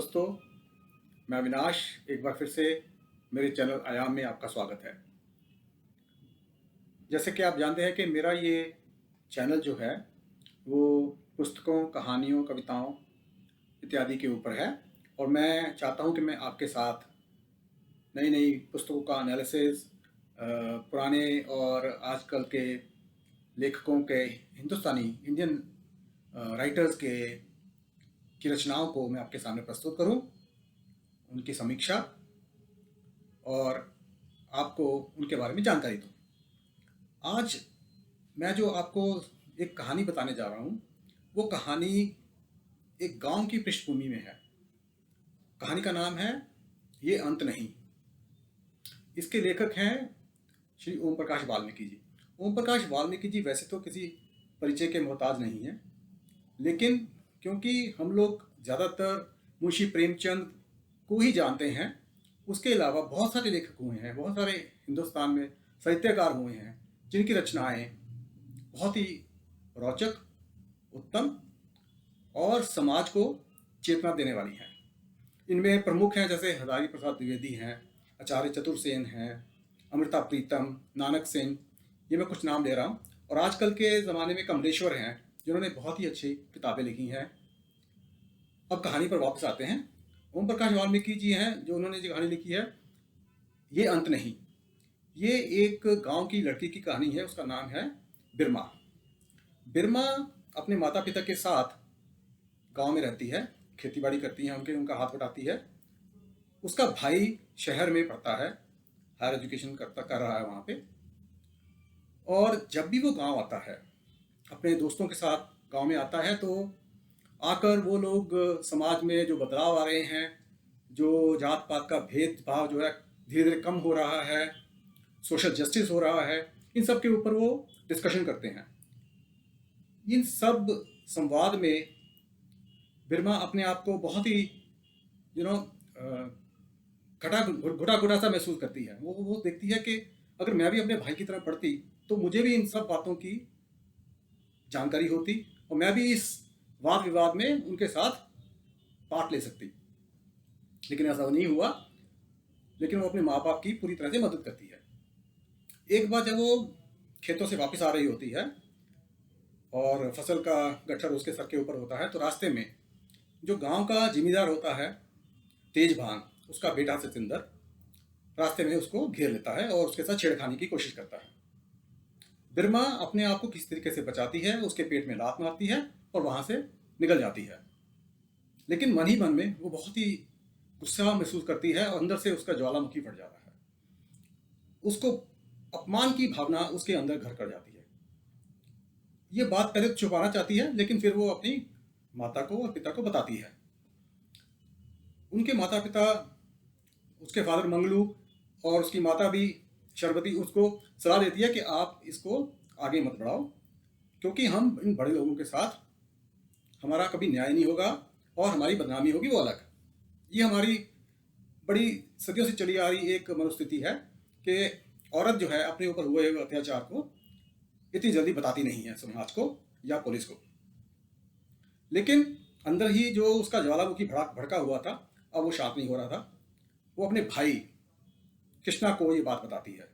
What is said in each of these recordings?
दोस्तों, मैं अविनाश एक बार फिर से मेरे चैनल आयाम में आपका स्वागत है। जैसे कि आप जानते हैं कि मेरा ये चैनल जो है वो पुस्तकों, कहानियों, कविताओं इत्यादि के ऊपर है और मैं चाहता हूँ कि मैं आपके साथ नई नई पुस्तकों का एनालिसिस, पुराने और आजकल के लेखकों के, हिंदुस्तानी इंडियन राइटर्स के की रचनाओं को मैं आपके सामने प्रस्तुत करूं, उनकी समीक्षा और आपको उनके बारे में जानकारी दूं। आज मैं जो आपको एक कहानी बताने जा रहा हूं, वो कहानी एक गांव की पृष्ठभूमि में है। कहानी का नाम है ये अंत नहीं। इसके लेखक हैं श्री ओम प्रकाश वाल्मीकि जी। ओम प्रकाश वाल्मीकि जी वैसे तो किसी परिचय के मोहताज नहीं हैं, लेकिन क्योंकि हम लोग ज़्यादातर मुंशी प्रेमचंद को ही जानते हैं, उसके अलावा बहुत सारे लेखक हुए हैं, बहुत सारे हिंदुस्तान में साहित्यकार हुए हैं जिनकी रचनाएं बहुत ही रोचक, उत्तम और समाज को चेतना देने वाली हैं। इनमें प्रमुख हैं जैसे हजारी प्रसाद द्विवेदी हैं, आचार्य चतुर्सेन हैं, अमृता प्रीतम, नानक सेन, ये मैं कुछ नाम ले रहा हूँ। और आजकल के ज़माने में कमलेश्वर हैं जिन्होंने बहुत ही अच्छी किताबें लिखी हैं। अब कहानी पर वापस आते हैं। ओम प्रकाश वाल्मीकि जी हैं जो उन्होंने जो कहानी लिखी है ये अंत नहीं। ये एक गांव की लड़की की कहानी है, उसका नाम है बिरमा। बिरमा अपने माता पिता के साथ गांव में रहती है, खेतीबाड़ी करती है, उनका हाथ बटाती है। उसका भाई शहर में पढ़ता है, हायर एजुकेशन कर रहा है वहाँ पे। और जब भी वो गांव आता है, अपने दोस्तों के साथ गांव में आता है, तो आकर वो लोग समाज में जो बदलाव आ रहे हैं, जो जात पात का भेदभाव जो है धीरे धीरे कम हो रहा है, सोशल जस्टिस हो रहा है, इन सब के ऊपर वो डिस्कशन करते हैं। इन सब संवाद में बिरमा अपने आप को बहुत ही घुटा घुटा सा महसूस करती है। वो देखती है कि अगर मैं भी अपने भाई की तरह पढ़ती तो मुझे भी इन सब बातों की जानकारी होती और मैं भी इस वाद विवाद में उनके साथ पार्ट ले सकती। लेकिन ऐसा नहीं हुआ। लेकिन वो अपने माँ बाप की पूरी तरह से मदद करती है। एक बार जब वो खेतों से वापस आ रही होती है और फसल का गट्ठर उसके सर के ऊपर होता है, तो रास्ते में जो गांव का जिम्मेदार होता है तेजभान, उसका बेटा सचिंदर रास्ते में उसको घेर लेता है और उसके साथ छेड़खानी की कोशिश करता है। बिरमा अपने आप को किस तरीके से बचाती है, उसके पेट में लात मारती है और वहां से निकल जाती है। लेकिन मन ही मन में वो बहुत ही गुस्सा महसूस करती है और अंदर से उसका ज्वालामुखी फट जाता है। उसको अपमान की भावना उसके अंदर घर कर जाती है। ये बात पहले तो छुपाना चाहती है, लेकिन फिर वो अपनी माता को और पिता को बताती है। उनके माता पिता, उसके फादर मंगलू और उसकी माता भी शर्बती, उसको सलाह देती है कि आप इसको आगे मत बढ़ाओ, क्योंकि हम इन बड़े लोगों के साथ हमारा कभी न्याय नहीं होगा और हमारी बदनामी होगी वो अलग। ये हमारी बड़ी सदियों से चली आ रही एक मनोस्थिति है कि औरत जो है अपने ऊपर हुए अत्याचार को इतनी जल्दी बताती नहीं है समाज को या पुलिस को। लेकिन अंदर ही जो उसका ज्वालामुखी भड़का हुआ था, अब वो शांत नहीं हो रहा था। वो अपने भाई कृष्णा को ये बात बताती है।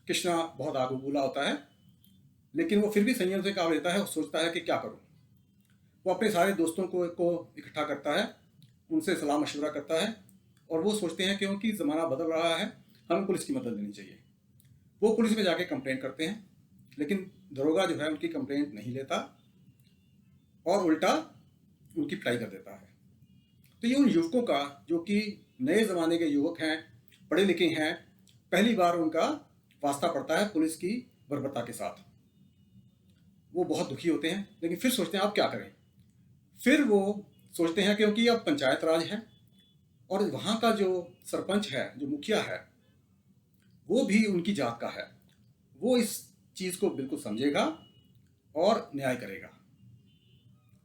कृष्णा बहुत आगू बोला होता है, लेकिन वो फिर भी संयम से काम लेता है और सोचता है कि क्या करूं। वो अपने सारे दोस्तों को इकट्ठा करता है, उनसे सलाह मशवरा करता है और वो सोचते हैं क्योंकि ज़माना बदल रहा है, हमें पुलिस की मदद लेनी चाहिए। वो पुलिस में जाके कंप्लेंट करते हैं, लेकिन दरोगा जो है उनकी कंप्लेंट नहीं लेता और उल्टा उनकी पिटाई कर देता है। तो ये उन युवकों का, जो कि नए ज़माने के युवक हैं, पढ़े लिखे हैं, पहली बार उनका वास्ता पड़ता है पुलिस की बर्बरता के साथ। वो बहुत दुखी होते हैं, लेकिन फिर सोचते हैं अब क्या करें। फिर वो सोचते हैं क्योंकि अब पंचायत राज है और वहाँ का जो सरपंच है, जो मुखिया है, वो भी उनकी जात का है। वो इस चीज़ को बिल्कुल समझेगा और न्याय करेगा।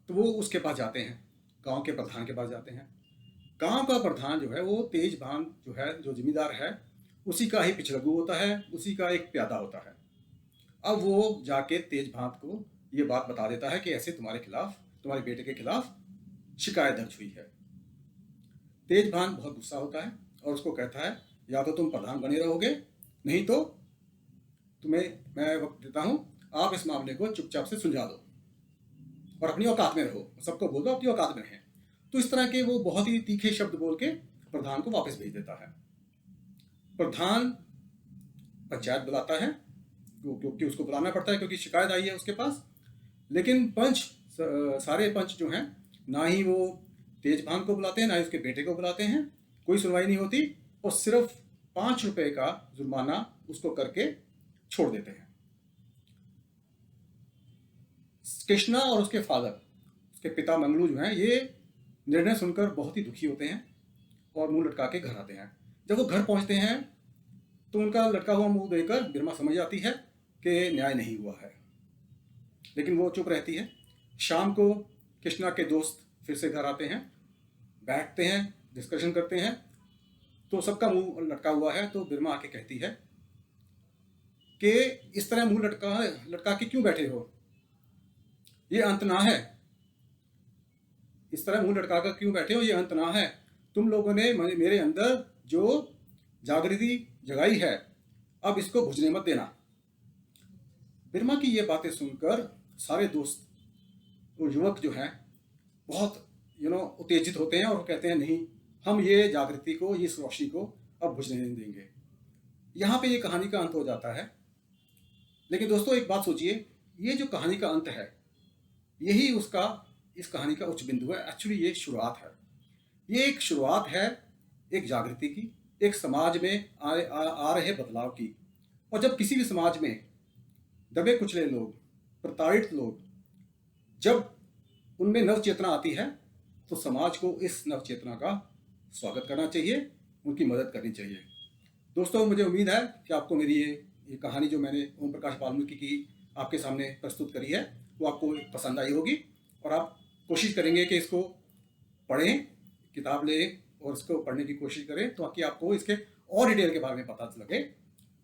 तो वो उसके पास जाते हैं, गांव के प्रधान के पास जाते हैं। गांव का प्रधान जो है वो तेजभान जो है, जो जिम्मेदार है, उसी का ही पिछलगू होता है, उसी का एक प्यादा होता है। अब वो जाके तेजभान को ये बात बता देता है कि ऐसे तुम्हारे खिलाफ, तुम्हारे बेटे के खिलाफ शिकायत दर्ज हुई है। तेजभान बहुत गुस्सा होता है और उसको कहता है या तो तुम प्रधान बने रहोगे, नहीं तो तुम्हें मैं वक्त देता हूं, आप इस मामले को चुपचाप से सुलझा दो और अपनी औकात में रहो, सबको बोल दो अपनी औकात में रहें। तो इस तरह के वो बहुत ही तीखे शब्द बोल के प्रधान को वापस भेज देता है। प्रधान पंचायत बुलाता है क्योंकि उसको बुलाना पड़ता है क्योंकि शिकायत आई है उसके पास। लेकिन सारे पंच जो हैं, ना ही वो तेजभान को बुलाते हैं ना ही उसके बेटे को बुलाते हैं, कोई सुनवाई नहीं होती और सिर्फ 5 रुपए का जुर्माना उसको करके छोड़ देते हैं। कृष्णा और उसके फादर, उसके पिता मंगलू जो हैं, ये निर्णय सुनकर बहुत ही दुखी होते हैं और मुंह लटका के घर आते हैं। जब वो घर पहुंचते हैं तो उनका लटका हुआ मुंह देखकर बिरमा समझ जाती है कि न्याय नहीं हुआ है, लेकिन वो चुप रहती है। शाम को कृष्णा के दोस्त फिर से घर आते हैं, बैठते हैं, डिस्कशन करते हैं, तो सबका मुंह लटका हुआ है। तो बिरमा आके कहती है कि इस तरह मुंह लटका के क्यों बैठे हो, ये अंत ना है। इस तरह मुंह लटका कर क्यों बैठे हो, ये अंत ना है। तुम लोगों ने मेरे अंदर जो जागृति जगाई है, अब इसको बुझने मत देना। बिरमा की ये बातें सुनकर सारे दोस्त, वो युवक जो हैं, बहुत उत्तेजित होते हैं और वो कहते हैं नहीं, हम ये जागृति को, इस रोशनी को अब बुझने नहीं देंगे। यहाँ पे ये कहानी का अंत हो जाता है। लेकिन दोस्तों एक बात सोचिए, ये जो कहानी का अंत है, यही इस कहानी का उच्च बिंदु है। एक्चुअली ये शुरुआत है, ये एक शुरुआत है एक जागृति की, एक समाज में आ रहे बदलाव की। और जब किसी भी समाज में दबे कुचले लोग, प्रताड़ित लोग, जब उनमें नव चेतना आती है तो समाज को इस नव चेतना का स्वागत करना चाहिए, उनकी मदद करनी चाहिए। दोस्तों मुझे उम्मीद है कि आपको मेरी ये कहानी जो मैंने ओम प्रकाश वाल्मीकि की आपके सामने प्रस्तुत करी है वो आपको पसंद आई होगी और आप कोशिश करेंगे कि इसको पढ़ें, किताब लें और इसको पढ़ने की कोशिश करें ताकि आपको इसके और डिटेल के बारे में पता लगे।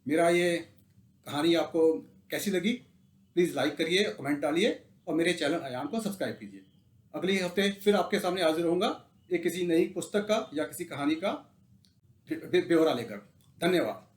मेरा ये कहानी आपको कैसी लगी प्लीज़ लाइक करिए, कमेंट डालिए और मेरे चैनल अयान को सब्सक्राइब कीजिए। अगले हफ्ते फिर आपके सामने हाजिर रहूँगा एक किसी नई पुस्तक का या किसी कहानी का ब्यौरा लेकर। धन्यवाद।